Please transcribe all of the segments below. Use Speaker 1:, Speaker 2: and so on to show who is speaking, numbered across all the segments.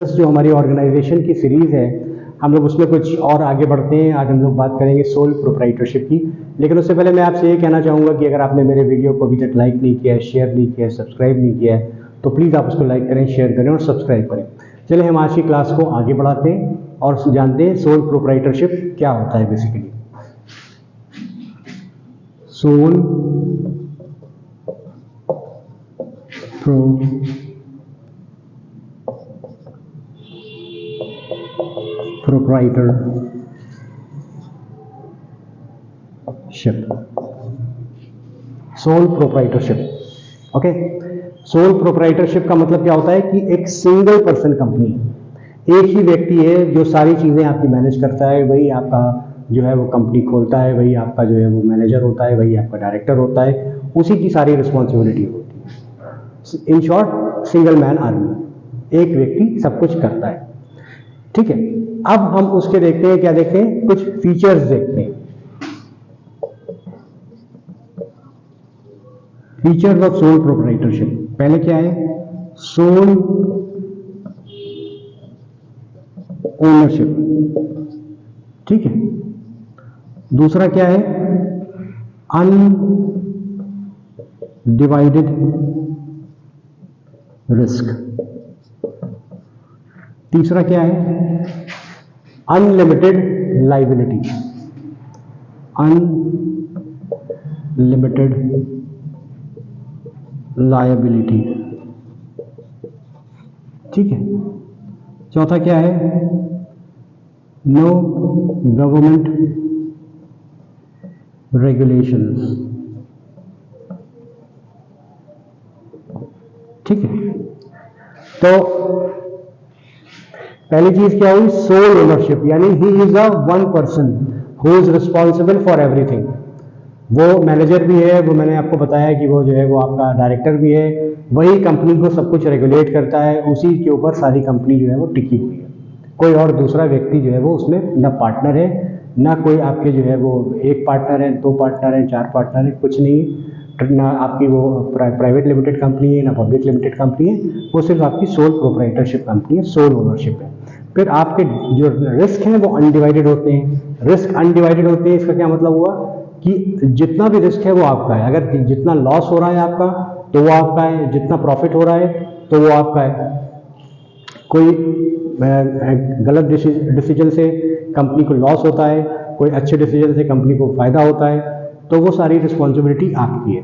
Speaker 1: जो हमारी ऑर्गेनाइजेशन की सीरीज़ है, हम लोग उसमें कुछ और आगे बढ़ते हैं। आज हम लोग बात करेंगे सोल प्रोप्राइटरशिप की। लेकिन उससे पहले मैं आपसे ये कहना चाहूँगा कि अगर आपने मेरे वीडियो को अभी तक लाइक नहीं किया है, शेयर नहीं किया है, सब्सक्राइब नहीं किया है, तो प्लीज़ आप उसको लाइक करें, शेयर करें और सब्सक्राइब करें। चलिए हम आज की क्लास को आगे बढ़ाते हैं और जानते हैं सोल प्रोप्राइटरशिप क्या होता है basically. Sole proprietorship, sole proprietorship. Okay, sole proprietorship का मतलब क्या होता है कि एक सिंगल पर्सन कंपनी, एक ही व्यक्ति है जो सारी चीज़ें आपकी मैनेज करता है, वही आपका जो है वो कंपनी खोलता है, वही आपका जो है वो मैनेजर होता है, वही आपका डायरेक्टर होता है, उसी की सारी रिस्पॉन्सिबिलिटी होती है। In short single man army, एक व्यक्ति सब कुछ करता है। ठीक है, अब हम उसके देखते हैं, क्या देखते हैं, कुछ फीचर्स देखते हैं। Features of sole proprietorship. पहले क्या है, सोल ओनरशिप। ठीक है, दूसरा क्या है, अनडिवाइडेड रिस्क। तीसरा क्या है, अनलिमिटेड लायबिलिटी, अनलिमिटेड लायबिलिटी। ठीक है, चौथा क्या है, नो गवर्नमेंट रेगुलेशंस। ठीक है, तो पहली चीज क्या हुई, सोल ओनरशिप, यानी he is a one person who is responsible for everything. वो मैनेजर भी है, वो मैंने आपको बताया कि वो जो है वो आपका डायरेक्टर भी है, वही कंपनी को सब कुछ रेगुलेट करता है, उसी के ऊपर सारी कंपनी जो है वो टिकी हुई है। कोई और दूसरा व्यक्ति जो है वो उसमें न पार्टनर है, ना कोई आपके जो है वो एक पार्टनर है, दो पार्टनर है, चार पार्टनर है, कुछ नहीं। ना आपकी वो प्राइवेट लिमिटेड कंपनी है, ना पब्लिक लिमिटेड कंपनी है, वो सिर्फ आपकी सोल प्रोप्राइटरशिप कंपनी है, सोल ओनरशिप है। फिर आपके जो रिस्क हैं वो अनडिवाइडेड होते हैं। रिस्क अनडिवाइडेड होते हैं, इसका क्या मतलब हुआ कि जितना भी रिस्क है वो आपका है। अगर जितना लॉस हो रहा है आपका तो वो आपका है, जितना प्रॉफिट हो रहा है तो वो आपका है। कोई गलत डिसीजन से कंपनी को लॉस होता है, कोई अच्छे डिसीजन से कंपनी को फायदा होता है, तो वो सारी रिस्पॉन्सिबिलिटी आपकी है।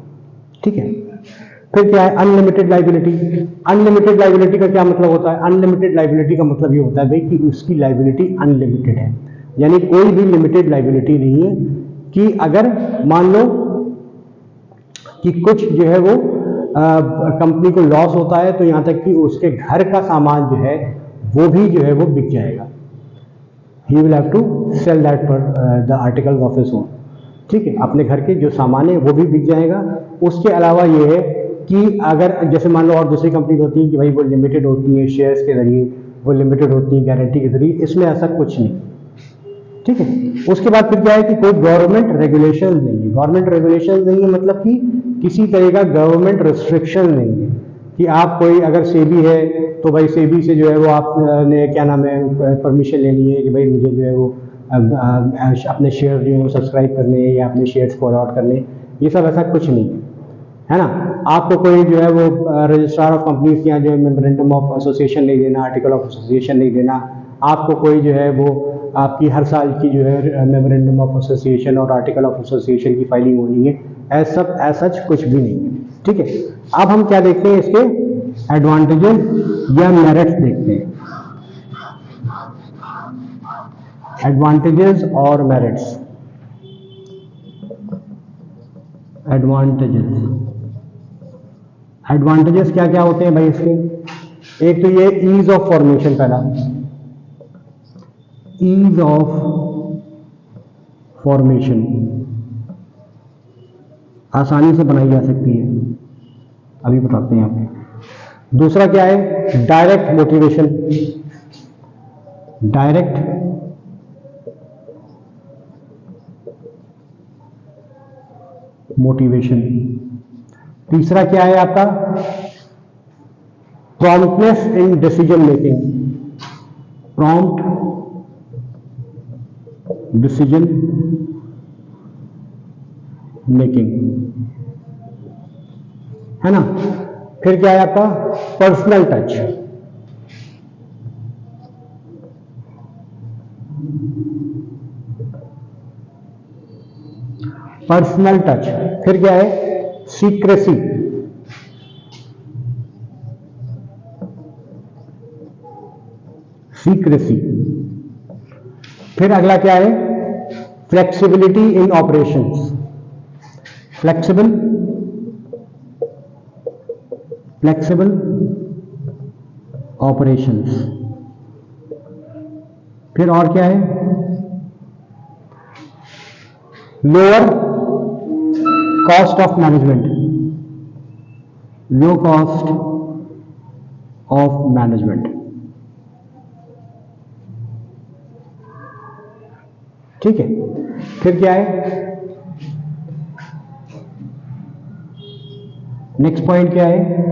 Speaker 1: ठीक है, फिर क्या है, अनलिमिटेड लायबिलिटी। अनलिमिटेड लायबिलिटी का क्या मतलब होता है, अनलिमिटेड लायबिलिटी का मतलब ये होता है भाई कि उसकी लायबिलिटी अनलिमिटेड है, यानी कोई भी लिमिटेड लायबिलिटी नहीं है कि अगर मान लो कि कुछ जो है वो कंपनी को लॉस होता है तो यहां तक कि उसके घर का सामान जो है वो भी जो है वो बिक जाएगा। He will have to sell that पर the articles of his own. ठीक है, अपने घर के जो सामान है वो भी बिक जाएगा। उसके अलावा ये है कि अगर जैसे मान लो और दूसरी कंपनी होती है कि भाई वो लिमिटेड होती है शेयर्स के जरिए, वो लिमिटेड होती है गारंटी के जरिए, इसमें ऐसा कुछ नहीं। ठीक है, उसके बाद फिर क्या है कि कोई गवर्नमेंट रेगुलेशन नहीं है। गवर्नमेंट रेगुलेशन नहीं है मतलब कि किसी तरह का गवर्नमेंट रिस्ट्रिक्शन नहीं है कि आप कोई अगर सेबी है तो भाई सेबी से जो है वो आपने क्या नाम है परमिशन लेनी है कि भाई मुझे जो है वो अपने शेयर जो है वो सब्सक्राइब करने हैं या अपने शेयर्स को अलॉट करने, ये सब ऐसा कुछ नहीं है ना। आपको कोई जो है वो रजिस्ट्रार ऑफ कंपनीज के यहाँ जो है मेमोरेंडम ऑफ एसोसिएशन नहीं देना, आर्टिकल ऑफ एसोसिएशन नहीं देना। आपको कोई जो है वो आपकी हर साल की जो है मेमोरेंडम ऑफ एसोसिएशन और आर्टिकल ऑफ एसोसिएशन की फाइलिंग होनी है, ऐसा सच कुछ भी नहीं है। ठीक है, अब हम क्या देखते हैं, इसके एडवांटेजेस या मेरिट्स देखते हैं। एडवांटेजेस और मेरिट्स। एडवांटेजेस क्या क्या होते हैं भाई इसके, एक तो ये ईज ऑफ फॉर्मेशन, पहला ईज ऑफ फॉर्मेशन, आसानी से बनाई जा सकती है, अभी बताते हैं आपको। दूसरा क्या है, डायरेक्ट मोटिवेशन, डायरेक्ट मोटिवेशन। तीसरा क्या है आपका, promptness in decision making, prompt decision making, है ना। फिर क्या है आपका पर्सनल टच, पर्सनल टच। फिर क्या है सीक्रेसी, सीक्रेसी। फिर अगला क्या है फ्लेक्सिबिलिटी इन ऑपरेशंस, फ्लेक्सिबल, फ्लेक्सिबल ऑपरेशंस। फिर और क्या है lower cost of management, low cost of management, ठीक है। फिर क्या है नेक्स्ट पॉइंट क्या है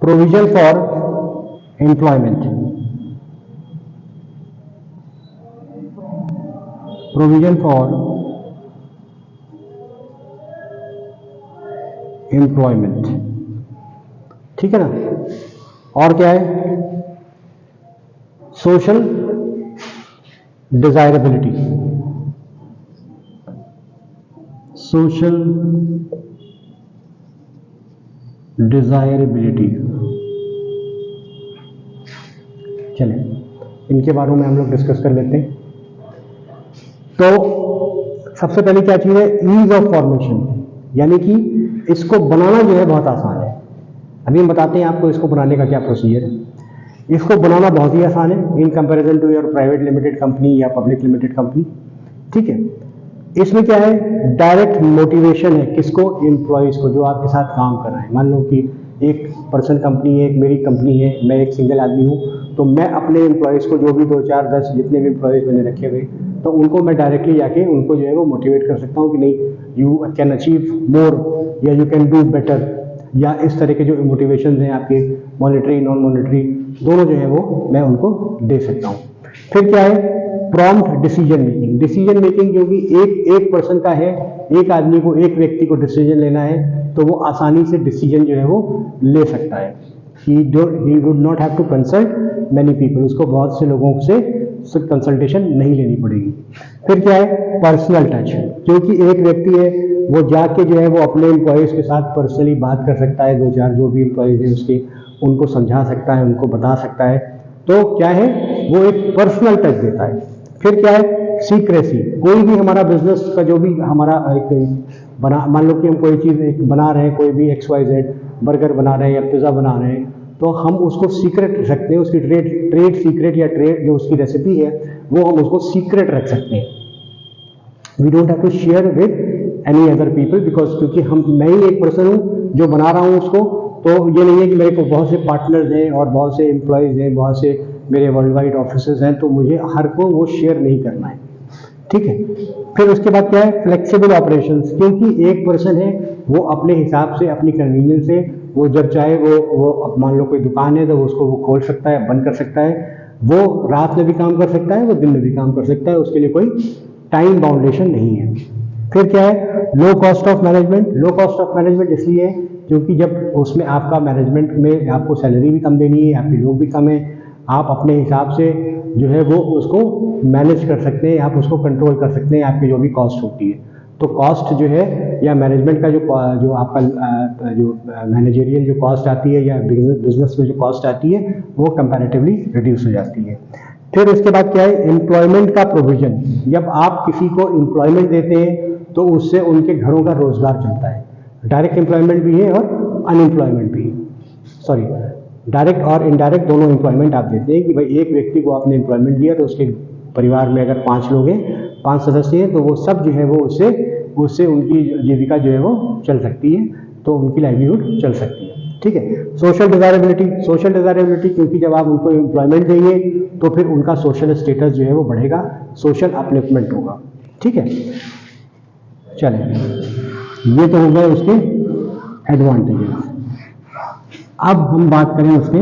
Speaker 1: provision for employment, provision for employment, ठीक है ना। और क्या है सोशल डिजायरेबिलिटी, सोशल डिजायरेबिलिटी। चलें इनके बारे में हम लोग डिस्कस कर लेते हैं। तो सबसे पहले क्या चीज है ईज ऑफ फॉर्मेशन, यानी कि इसको बनाना जो है बहुत आसान है। अभी हम बताते हैं आपको इसको बनाने का क्या प्रोसीजर है। इसको बनाना बहुत ही आसान है in comparison to your private limited company या पब्लिक लिमिटेड कंपनी, ठीक है। इसमें क्या है डायरेक्ट मोटिवेशन है किसको एम्प्लॉयज को जो आपके साथ काम कर रहे हैं। मान लो कि एक पर्सन कंपनी है, एक मेरी कंपनी है, मैं एक सिंगल आदमी हूँ, तो मैं अपने एम्प्लॉयज को जो भी 2, 4, 10 जितने भी एम्प्लॉयज मैंने रखे हुए तो उनको मैं डायरेक्टली जाके उनको जो है वो मोटिवेट कर सकता हूँ कि नहीं यू कैन अचीव मोर या यू कैन डू बेटर, या इस तरह के जो मोटिवेशन हैं आपके मॉनिटरी नॉन मॉनिटरी दोनों जो है वो मैं उनको दे सकता हूँ। फिर क्या है prompt decision making, decision making क्योंकि एक पर्सन का है, एक आदमी को एक व्यक्ति को डिसीजन लेना है तो वो आसानी से डिसीजन जो है वो ले सकता है। He would not have to consult many people, उसको बहुत से लोगों से कंसल्टेशन नहीं लेनी पड़ेगी। फिर क्या है पर्सनल टच, क्योंकि एक व्यक्ति है वो जाके जो है वो अपने एम्प्लॉयज़ के साथ पर्सनली बात कर सकता है, 2, 4 जो भी एम्प्लॉयज़ हैं उसके उनको समझा सकता है, उनको बता सकता है, तो क्या है वो एक पर्सनल टच देता है। फिर क्या है सीक्रेसी, कोई भी हमारा बिजनेस का जो भी हमारा एक बना, मान लो कि हम कोई चीज़ एक बना रहे हैं, कोई भी XYZ बर्गर बना रहे हैं या पिज़्ज़ा बना रहे हैं, तो हम उसको सीक्रेट रख सकते हैं, उसकी ट्रेड सीक्रेट या ट्रेड जो उसकी रेसिपी है वो हम उसको सीक्रेट रख सकते हैं। We don't have to share with any other people because क्योंकि मैं ही एक पर्सन हूँ जो बना रहा हूँ उसको, तो ये नहीं है कि मेरे को बहुत से पार्टनर्स हैं और बहुत से एम्प्लॉयज़ हैं, बहुत से मेरे वर्ल्ड वाइड ऑफिसेज हैं, तो मुझे हर को वो शेयर नहीं करना है, ठीक है। फिर उसके बाद क्या है फ्लेक्सिबल ऑपरेशंस, क्योंकि एक पर्सन है वो अपने हिसाब से अपनी कन्वीनियंस से वो जब चाहे वो मान लो कोई दुकान है तो उसको वो खोल सकता है, बंद कर सकता है, वो रात में भी काम कर सकता है, वो दिन में भी काम कर सकता है, उसके लिए कोई टाइम बाउंडेशन नहीं है। फिर क्या है low cost of management, low cost of management इसलिए है क्योंकि जब उसमें आपका मैनेजमेंट में आपको सैलरी भी कम देनी है, आपके लोग भी कम है, आप अपने हिसाब से जो है वो उसको मैनेज कर सकते हैं, आप उसको कंट्रोल कर सकते हैं, आपकी जो भी कॉस्ट होती है। तो कॉस्ट जो है या मैनेजमेंट का जो आपका जो मैनेजरियल जो कॉस्ट आती है या बिजनेस में जो कॉस्ट आती है वो कंपैरेटिवली रिड्यूस हो जाती है। फिर उसके बाद क्या है एम्प्लॉयमेंट का प्रोविजन, जब आप किसी को एम्प्लॉयमेंट देते हैं तो उससे उनके घरों का रोजगार चलता है, डायरेक्ट एम्प्लॉयमेंट भी है और अनएम्प्लॉयमेंट भी है, सॉरी डायरेक्ट और इनडायरेक्ट दोनों एम्प्लॉयमेंट आप देते हैं कि भाई एक व्यक्ति को आपने एम्प्लॉयमेंट दिया तो उसके परिवार में अगर 5 लोग हैं, 5 सदस्य हैं, तो वो सब जो है वो उससे उनकी जीविका जो है वो चल सकती है, तो उनकी लाइवलीहुड चल सकती है, ठीक है। सोशल डिजायरेबिलिटी, सोशल डिजायरेबिलिटी क्योंकि जब आप उनको एम्प्लॉयमेंट देंगे तो फिर उनका सोशल स्टेटस जो है वो बढ़ेगा, सोशल अपलिफ्टमेंट होगा, ठीक है। चलें ये तो हो गए उसके एडवांटेजेस। अब हम बात करें उसके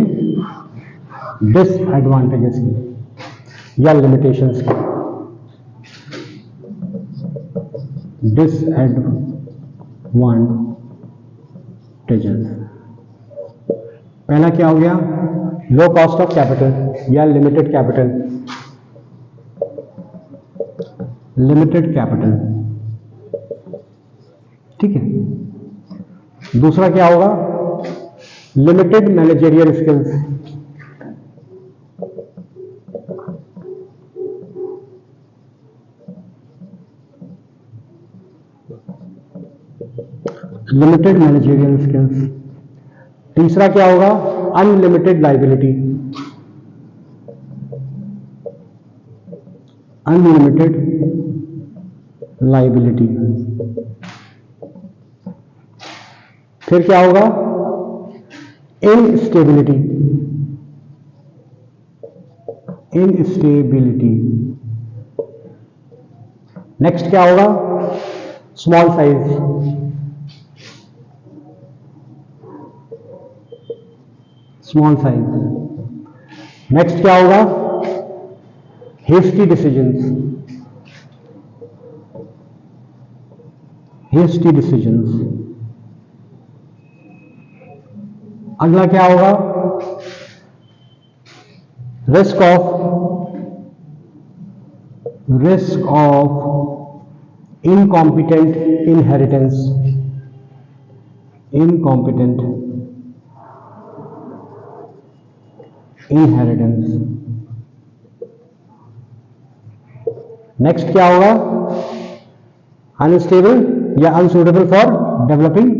Speaker 1: डिसएडवांटेजेस की या लिमिटेशंस की। डिसएडवांटेजेस, पहला क्या हो गया, लो कॉस्ट ऑफ कैपिटल या लिमिटेड कैपिटल। लिमिटेड कैपिटल, ठीक है। दूसरा क्या होगा, limited managerial skills. Limited managerial skills. तीसरा क्या होगा, अनलिमिटेड लाइबिलिटी। Unlimited liability. फिर क्या होगा, इनस्टेबिलिटी। इनस्टेबिलिटी। नेक्स्ट क्या होगा, small size. Small size. Next क्या होगा, हेस्टी डिसीजंस। Hasty decisions. अगला क्या होगा, risk of incompetent inheritance. Incompetent inheritance. Next क्या होगा, अनस्टेबल या unsuitable for developing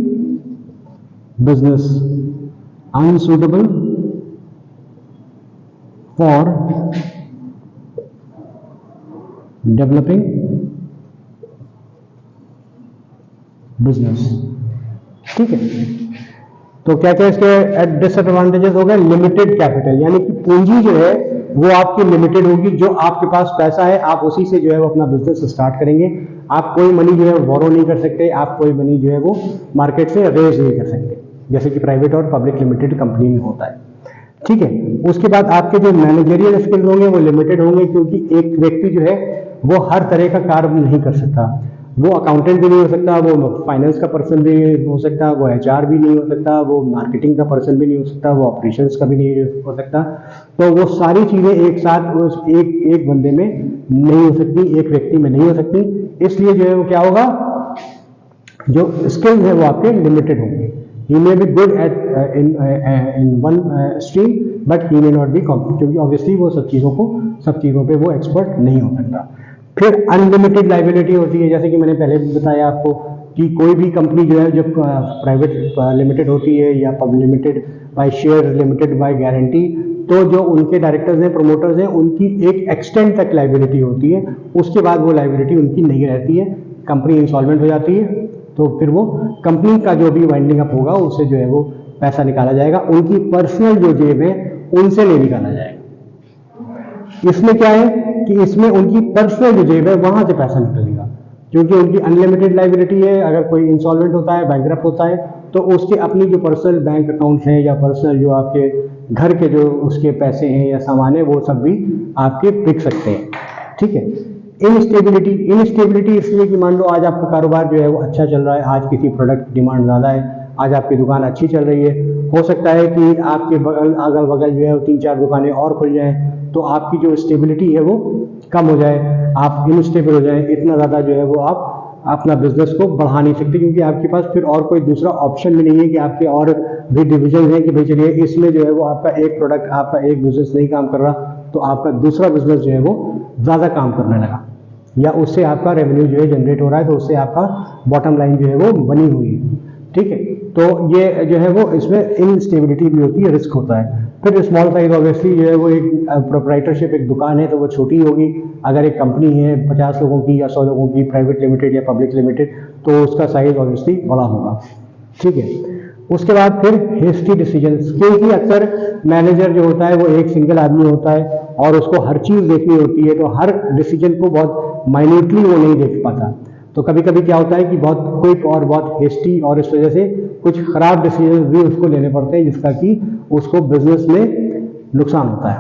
Speaker 1: business. Unsuitable for developing business, ठीक है। तो क्या क्या इसके डिसएडवांटेजेस हो गए, लिमिटेड कैपिटल यानी कि पूंजी जो है वो आपकी लिमिटेड होगी। जो आपके पास पैसा है आप उसी से जो है वो अपना बिजनेस स्टार्ट करेंगे। आप कोई मनी जो है बोरो नहीं कर सकते, आप कोई मनी जो है वो मार्केट से रेज नहीं कर सकते, जैसे कि प्राइवेट और पब्लिक लिमिटेड कंपनी में होता है, ठीक है। उसके बाद आपके जो मैनेजरियल स्किल्स होंगे वो लिमिटेड होंगे, क्योंकि एक व्यक्ति जो है वो हर तरह का कार्य नहीं कर सकता। वो अकाउंटेंट भी नहीं हो सकता, वो फाइनेंस का पर्सन भी हो सकता, वो एचआर भी नहीं हो सकता, वो मार्केटिंग का पर्सन भी नहीं हो सकता, वो ऑपरेशंस का भी नहीं हो सकता। तो वो सारी चीजें एक साथ उस एक बंदे में नहीं हो सकती, एक व्यक्ति में नहीं हो सकती। इसलिए जो है वो क्या होगा, जो स्किल्स है वो आपके लिमिटेड होंगे। He may be good at in one stream, but he may not be competent, क्योंकि ऑब्वियसली वो सब चीज़ों पे वो एक्सपर्ट नहीं हो सकता। फिर अनलिमिटेड लाइबिलिटी होती है, जैसे कि मैंने पहले भी बताया आपको कि कोई भी कंपनी जो है जब प्राइवेट लिमिटेड होती है या public limited by share, limited by guarantee, तो जो उनके डायरेक्टर्स हैं, प्रोमोटर्स हैं, उनकी एक एक्सटेंट तक लाइबिलिटी होती है। उसके बाद वो लाइबिलिटी उनकी नहीं रहती है, कंपनी इंसॉल्वेंट हो जाती है, तो फिर वो कंपनी का जो भी वाइंडिंग अप होगा उससे जो है वो पैसा निकाला जाएगा, उनकी पर्सनल जो जेब है उनसे नहीं निकाला जाएगा। इसमें क्या है कि इसमें उनकी पर्सनल जो जेब है वहां से पैसा निकलेगा, क्योंकि उनकी अनलिमिटेड लाइबिलिटी है। अगर कोई इंसॉल्वेंट होता है, बैंकरप्ट होता है, तो उसके अपनी जो पर्सनल बैंक अकाउंट है या पर्सनल जो आपके घर के जो उसके पैसे हैं या सामान है वो सब भी आपके बिक सकते हैं, ठीक है। इनस्टेबिलिटी इसलिए कि मान लो आज आपका कारोबार जो है वो अच्छा चल रहा है, आज किसी प्रोडक्ट की डिमांड ज़्यादा है, आज आपकी दुकान अच्छी चल रही है, हो सकता है कि आपके अगल बगल जो है वो 3-4 दुकानें और खुल जाएं, तो आपकी जो स्टेबिलिटी है वो कम हो जाए, आप इनस्टेबल हो जाए, इतना ज़्यादा जो है वो आप अपना बिजनेस को बढ़ा नहीं सकते, क्योंकि आपके पास फिर और कोई दूसरा ऑप्शन भी नहीं है कि आपके और भी डिविजन है कि भाई चलिए इसमें जो है वो आपका एक प्रोडक्ट, आपका एक बिजनेस नहीं काम कर रहा, तो आपका दूसरा बिजनेस जो है वो ज़्यादा काम करने लगा, या उससे आपका रेवेन्यू जो है जनरेट हो रहा है, तो उससे आपका बॉटम लाइन जो है वो बनी हुई है, ठीक है। तो ये जो है वो इसमें इनस्टेबिलिटी भी होती है, रिस्क होता है। फिर स्मॉल साइज ऑब्वियसली जो है वो एक प्रोप्राइटरशिप, एक दुकान है तो वो छोटी होगी। अगर एक कंपनी है 50 लोगों की या 100 लोगों की, प्राइवेट लिमिटेड या पब्लिक लिमिटेड, तो उसका साइज ऑब्वियसली बड़ा होगा, ठीक है। उसके बाद फिर हेस्टी डिसीजंस, क्योंकि अक्सर मैनेजर जो होता है वो एक सिंगल आदमी होता है और उसको हर चीज़ देखनी होती है, तो हर डिसीजन को बहुत माइन्यूटली वो नहीं देख पाता। तो कभी कभी क्या होता है कि बहुत क्विक और बहुत हेस्टी, और इस वजह से कुछ खराब डिसीजन भी उसको लेने पड़ते हैं, जिसका कि उसको बिजनेस में नुकसान होता है।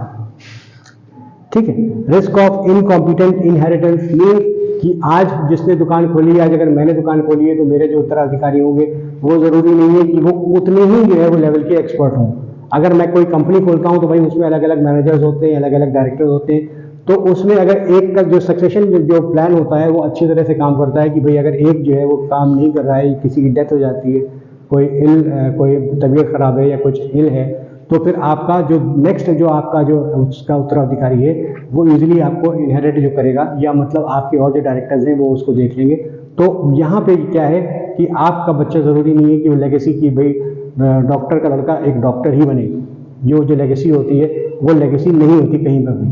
Speaker 1: ठीक है। Risk of incompetent inheritance mean कि आज जिसने दुकान खोली है, आज अगर मैंने दुकान खोली है तो मेरे जो उत्तराधिकारी होंगे वो जरूरी नहीं है कि वो उतने ही जो है वो लेवल के एक्सपर्ट हों। अगर मैं कोई कंपनी खोलता हूं तो भाई उसमें अलग अलग मैनेजर्स होते हैं, अलग अलग डायरेक्टर्स होते हैं, तो उसमें अगर एक का जो सक्सेशन जो प्लान होता है वो अच्छी तरह से काम करता है कि भाई अगर एक जो है वो काम नहीं कर रहा है, किसी की डेथ हो जाती है, कोई तबीयत खराब है या कुछ इल है, तो फिर आपका जो नेक्स्ट जो आपका जो उसका उत्तराधिकारी है वो इजीली आपको इनहेरिट जो करेगा, या मतलब आपके और जो डायरेक्टर्स हैं वो उसको देख लेंगे। तो यहाँ पे क्या है कि आपका बच्चा ज़रूरी नहीं है कि वो लेगेसी की भाई डॉक्टर का लड़का एक डॉक्टर ही बने। जो लेगेसी होती है वो लेगेसी नहीं होती कहीं पर भी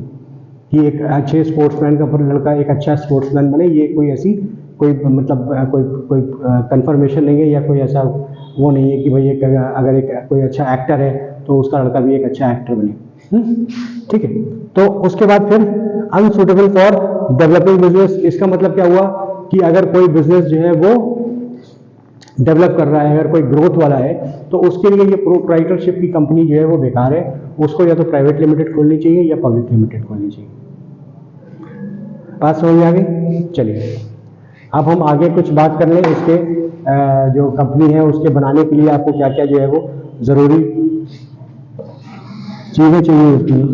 Speaker 1: कि एक अच्छे स्पोर्ट्समैन का लड़का एक अच्छा स्पोर्ट्समैन बने, ये कोई ऐसी कोई मतलब कोई कंफर्मेशन नहीं है, या कोई ऐसा वो नहीं है कि भाई अगर एक कोई अच्छा एक्टर है तो उसका लड़का भी एक अच्छा एक्टर बने। ठीक है। तो उसके बाद फिर अनसुटेबल फॉर डेवलपिंग बिजनेस, इसका मतलब क्या हुआ कि अगर कोई बिजनेस जो है वो डेवलप कर रहा है, अगर कोई ग्रोथ वाला है, तो उसके लिए ये प्रोप्राइटरशिप की कंपनी जो है वो बेकार है, उसको या तो प्राइवेट लिमिटेड खोलनी चाहिए या पब्लिक लिमिटेड खोलनी चाहिए। बात समझ में आ गई? चलिए अब हम आगे कुछ बात कर लें इसके जो कंपनी है उसके बनाने के लिए आपको क्या क्या जो है वो जरूरी चीजें चाहिए होती हैं।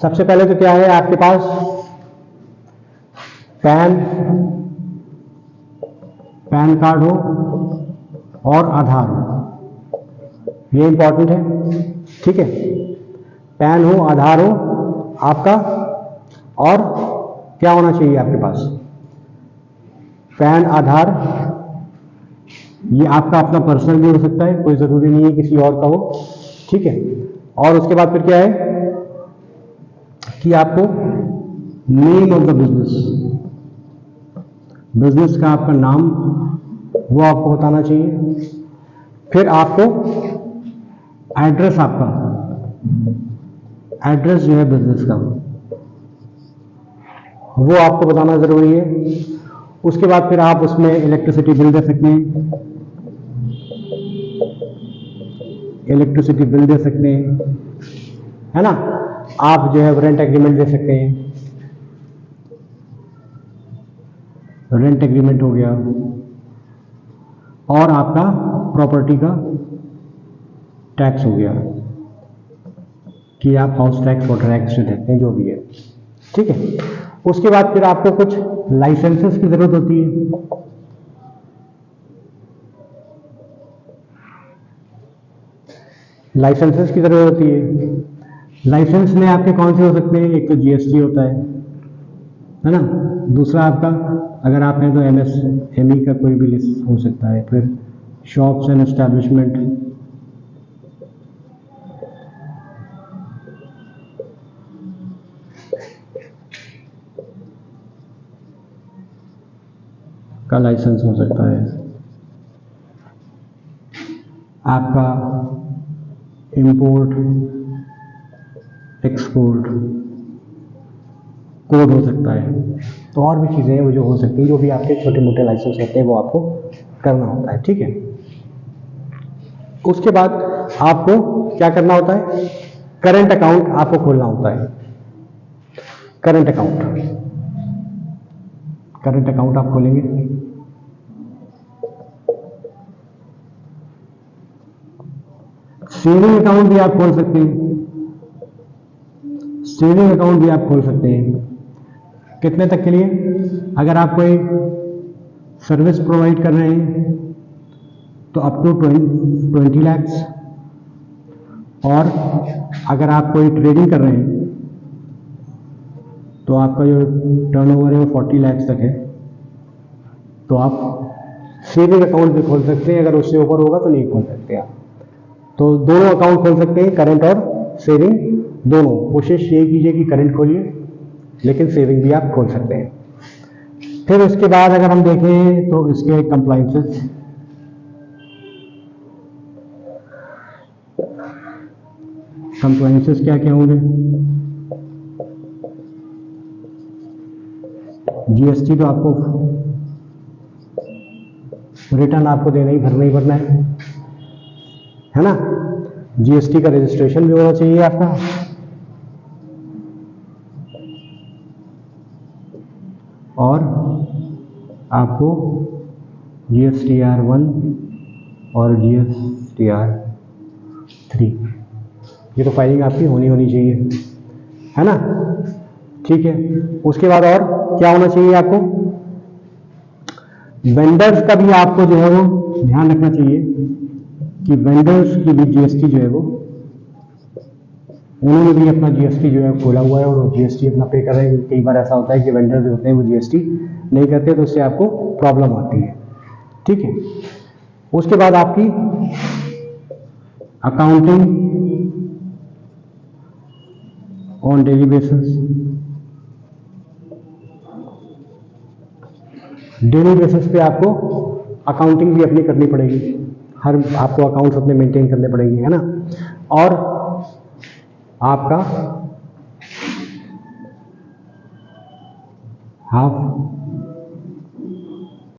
Speaker 1: सबसे पहले तो क्या है आपके पास पैन कार्ड हो और आधार हो, ये इंपॉर्टेंट है। ठीक है। पैन हो, आधार हो आपका, और क्या होना चाहिए आपके पास? पैन, आधार, ये आपका अपना पर्सनल भी हो सकता है, कोई जरूरी नहीं है किसी और का हो। ठीक है। और उसके बाद फिर क्या है कि आपको नेम ऑफ द बिजनेस का आपका नाम वो आपको बताना चाहिए। फिर आपको एड्रेस, आपका एड्रेस जो है बिजनेस का वो आपको बताना जरूरी है। उसके बाद फिर आप उसमें इलेक्ट्रिसिटी बिल दे सकते हैं, इलेक्ट्रिसिटी बिल दे सकते हैं, है ना। आप जो है रेंट एग्रीमेंट दे सकते हैं, रेंट एग्रीमेंट हो गया, और आपका प्रॉपर्टी का टैक्स हो गया कि आप हाउस टैक्स, वाटर टैक्स जो देते हैं, जो भी है। ठीक है। उसके बाद फिर आपको कुछ लाइसेंसेस की जरूरत होती है। लाइसेंसेस की जरूरत होती है। लाइसेंस में आपके कौन से हो सकते हैं? एक तो जीएसटी होता है ना। दूसरा आपका अगर आप हैं तो एमएसएमई का कोई भी लिस्ट हो सकता है। फिर शॉप्स एंड एस्टैब्लिशमेंट का लाइसेंस हो सकता है। आपका इंपोर्ट एक्सपोर्ट कोड हो सकता है। तो और भी चीज़ें हैं वो जो हो सकती हैं, जो भी आपके छोटे मोटे लाइसेंस होते हैं वो आपको करना होता है। ठीक है। उसके बाद आपको क्या करना होता है? करंट अकाउंट आपको खोलना होता है। करंट अकाउंट आप खोलेंगे। सेविंग अकाउंट भी आप खोल सकते हैं, सेविंग अकाउंट भी आप खोल सकते हैं। कितने तक के लिए? अगर आप कोई सर्विस प्रोवाइड कर रहे हैं तो अप टू 20 लाख, और अगर आप कोई ट्रेडिंग कर रहे हैं तो आपका जो टर्नओवर है वो 40 लाख तक है, तो आप सेविंग अकाउंट भी खोल सकते हैं। अगर उससे ऊपर होगा तो नहीं खोल सकते आप। तो दोनों अकाउंट खोल सकते हैं, करंट और सेविंग दोनों। कोशिश यही कीजिए कि करंट खोलिए, लेकिन सेविंग भी आप खोल सकते हैं। फिर उसके बाद अगर हम देखें तो इसके कंप्लाइंसेस, क्या क्या होंगे? जीएसटी तो आपको रिटर्न आपको भरना ही भरना है ना। जीएसटी का रजिस्ट्रेशन भी होना चाहिए आपका, और आपको GSTR 1 और GSTR 3, ये तो फाइलिंग आपकी होनी चाहिए, है ना। ठीक है, उसके बाद और क्या होना चाहिए आपको, वेंडर्स का भी आपको जो है वो ध्यान रखना चाहिए कि वेंडर्स की भी जीएसटी जो है वो, उन्होंने भी अपना जीएसटी जो है खोला हुआ है और वो जीएसटी अपना पे कर रहे हैं। कई बार ऐसा होता है कि वेंडर जो होते हैं वो जीएसटी नहीं करते, तो उससे आपको प्रॉब्लम आती है। ठीक है, उसके बाद आपकी accounting on daily basis, daily basis पे आपको अकाउंटिंग भी अपनी करनी पड़ेगी, हर आपको अकाउंट्स अपने मेंटेन करने पड़ेंगे, है ना। और आपका हाफ